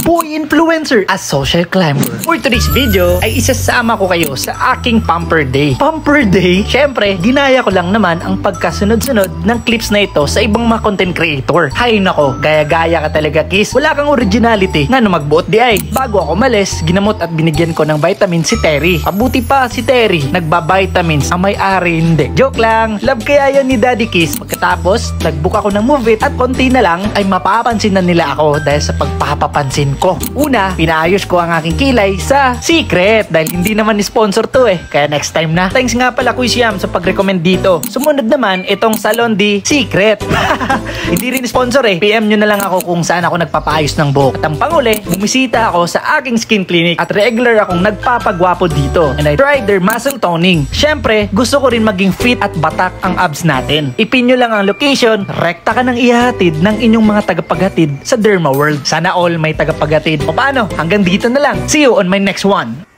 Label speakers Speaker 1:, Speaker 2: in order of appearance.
Speaker 1: boy influencer as social climber. For today's video ay isasama ko kayo sa aking Pamper Day. Pamper Day? Syempre, ginaya ko lang naman ang pagkasunod-sunod ng clips na ito sa ibang mga content creator. Hay nako, gaya-gaya ka talaga, Kiss. Wala kang originality. Nga no magbuot di ay. Bago ako malis, ginamot at binigyan ko ng vitamin si Terry. Pabuti pa si Terry, nagba-vitamins. Ang may-ari hindi. Joke lang. Love kaya yan ni Daddy Kiss. Pagkatapos, nagbook ako ng Move It at konti na lang ay mapapansin na nila ako dahil sa pagpapapansin ko. Una, pinaayos ko ang aking kilay sa Secret dahil hindi naman sponsor to eh. Kaya next time na. Thanks nga pala Kuya Siam sa pag-recommend dito. Sumunod naman itong Salon di Secret. Hindi rin sponsor eh. PM nyo na lang ako kung saan ako nagpapaayos ng buhok. At ang panguli, bumisita ako sa aking skin clinic at regular akong nagpapagwapo dito. And I tried their muscle toning. Syempre, gusto ko rin maging fit at batak ang abs natin. Ipin nyo lang ang location, rekta ka nang ihahatid ng inyong mga tagapaghatid sa Derma World. Sana all may tagapaghatid. O paano? Hanggang dito na lang. See you on my next one.